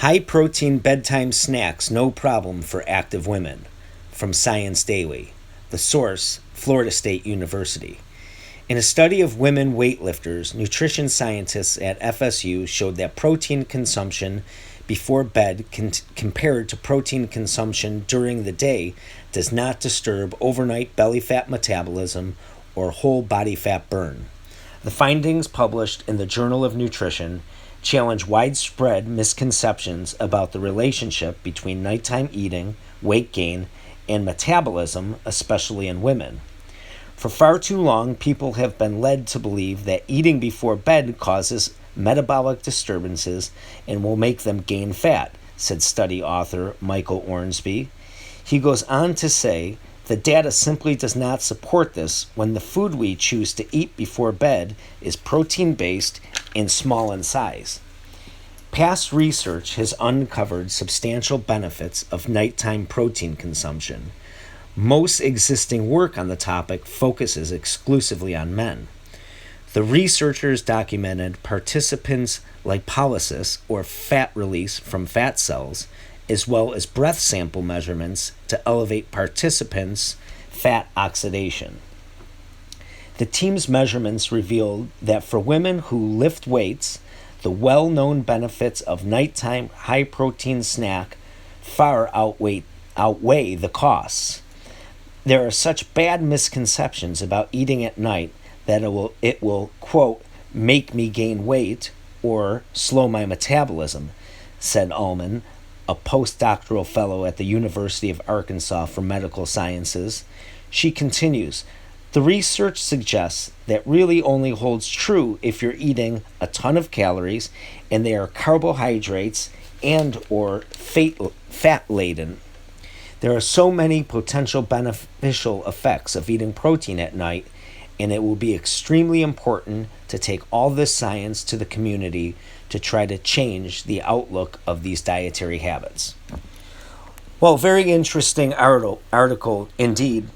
High protein bedtime snacks, no problem for active women. From Science Daily. The source, Florida State University. In a study of women weightlifters, nutrition scientists at FSU showed that protein consumption before bed compared to protein consumption during the day does not disturb overnight belly fat metabolism or whole body fat burn. The findings published in the Journal of Nutrition challenge widespread misconceptions about the relationship between nighttime eating, weight gain, and metabolism, especially in women. For far too long, people have been led to believe that eating before bed causes metabolic disturbances and will make them gain fat, said study author Michael Ornsby. He goes on to say, the data simply does not support this when the food we choose to eat before bed is protein-based and small in size. Past research has uncovered substantial benefits of nighttime protein consumption. Most existing work on the topic focuses exclusively on men. The researchers documented participants' lipolysis, or fat release from fat cells, as well as breath sample measurements to elevate participants' fat oxidation. The team's measurements revealed that for women who lift weights, the well-known benefits of nighttime high-protein snack far outweigh the costs. There are such bad misconceptions about eating at night that it will quote, make me gain weight or slow my metabolism, said Ullman, a postdoctoral fellow at the University of Arkansas for Medical Sciences. She continues, the research suggests that really only holds true if you're eating a ton of calories and they are carbohydrates and or fat-laden. There are so many potential beneficial effects of eating protein at night, and it will be extremely important to take all this science to the community to try to change the outlook of these dietary habits. Well, very interesting article indeed.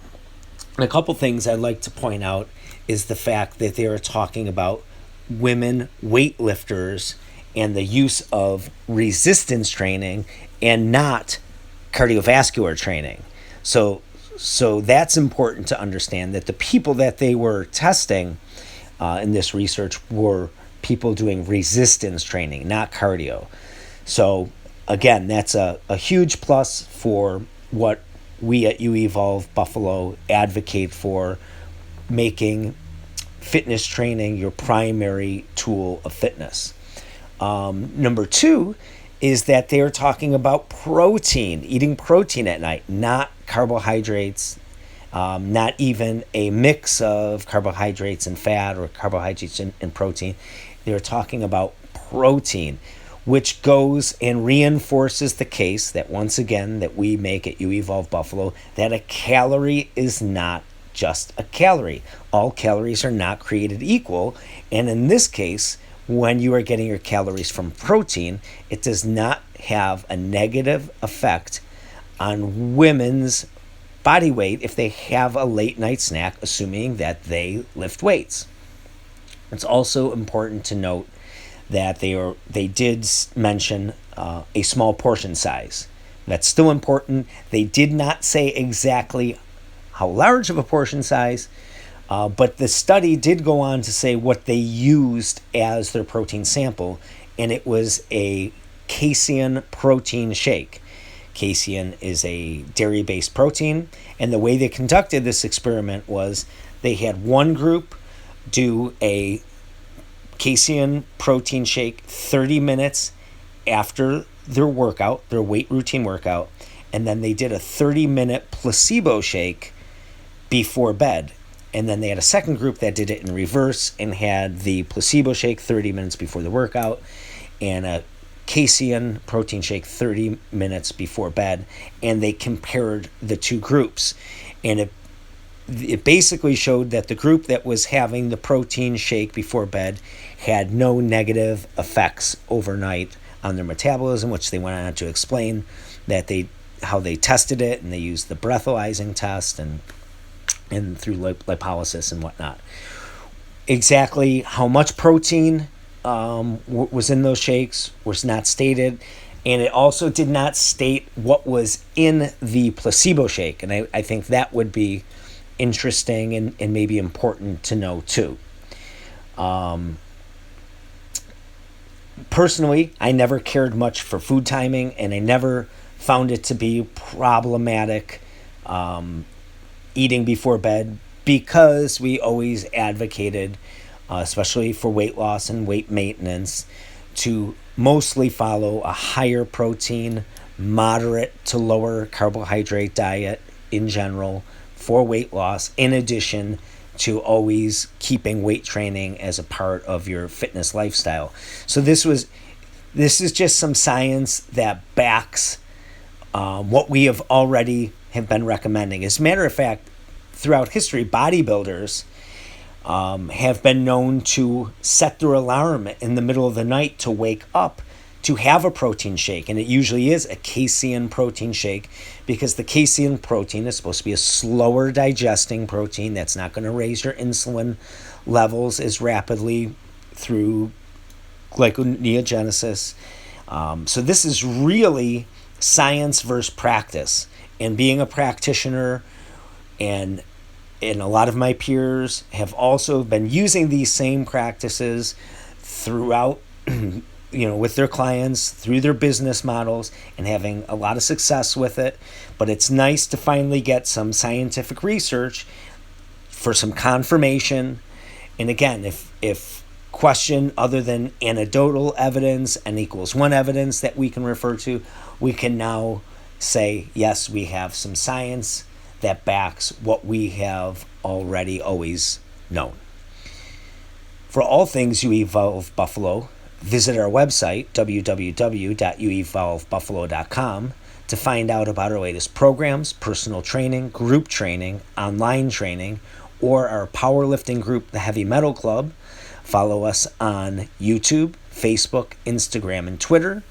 And a couple things I'd like to point out is the fact that they are talking about women weightlifters and the use of resistance training and not cardiovascular training. So that's important to understand, that the people that they were testing in this research were people doing resistance training, not cardio. So again, that's a huge plus for what we at UEvolve Buffalo advocate for, making fitness training your primary tool of fitness. Number two is that they are talking about protein, eating protein at night, not carbohydrates, not even a mix of carbohydrates and fat or carbohydrates and protein. They're talking about protein, which goes and reinforces the case that once again that we make at UEvolve Buffalo, that a calorie is not just a calorie. All calories are not created equal, and in this case, when you are getting your calories from protein, it does not have a negative effect on women's body weight if they have a late night snack, assuming that they lift weights. It's also important to note that they did mention a small portion size. That's still important. They did not say exactly how large of a portion size, but the study did go on to say what they used as their protein sample, and it was a casein protein shake. Casein is a dairy-based protein, and the way they conducted this experiment was they had one group do a casein protein shake 30 minutes after their workout, their weight routine workout, and then they did a 30-minute placebo shake before bed. And then they had a second group that did it in reverse and had the placebo shake 30 minutes before the workout and a casein protein shake 30 minutes before bed. And they compared the two groups. And it basically showed that the group that was having the protein shake before bed had no negative effects overnight on their metabolism, which they went on to explain that how they tested it, and they used the breathalyzing test and through lipolysis and whatnot. Exactly how much protein was in those shakes was not stated. And it also did not state what was in the placebo shake. And I think that would be interesting and maybe important to know too. Personally, I never cared much for food timing, and I never found it to be problematic eating before bed, because we always advocated, especially for weight loss and weight maintenance, to mostly follow a higher protein, moderate to lower carbohydrate diet in general for weight loss, in addition to always keeping weight training as a part of your fitness lifestyle. So this is just some science that backs what we have been recommending. As a matter of fact, throughout history, bodybuilders have been known to set their alarm in the middle of the night to wake up to have a protein shake. And it usually is a casein protein shake, because the casein protein is supposed to be a slower digesting protein that's not going to raise your insulin levels as rapidly through glyconeogenesis. So this is really science versus practice. And being a practitioner, and a lot of my peers have also been using these same practices throughout with their clients, through their business models, and having a lot of success with it. But it's nice to finally get some scientific research for some confirmation. And again, if question other than anecdotal evidence, N=1 evidence that we can refer to, we can now say, yes, we have some science that backs what we have already always known. For all things You Evolve Buffalo, visit our website, www.youevolvebuffalo.com, to find out about our latest programs, personal training, group training, online training, or our powerlifting group, the Heavy Metal Club. Follow us on YouTube, Facebook, Instagram, and Twitter.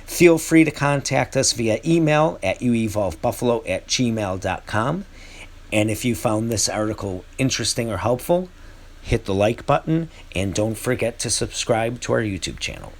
Feel free to contact us via email at youevolvebuffalo@gmail.com. And if you found this article interesting or helpful, hit the like button, and don't forget to subscribe to our YouTube channel.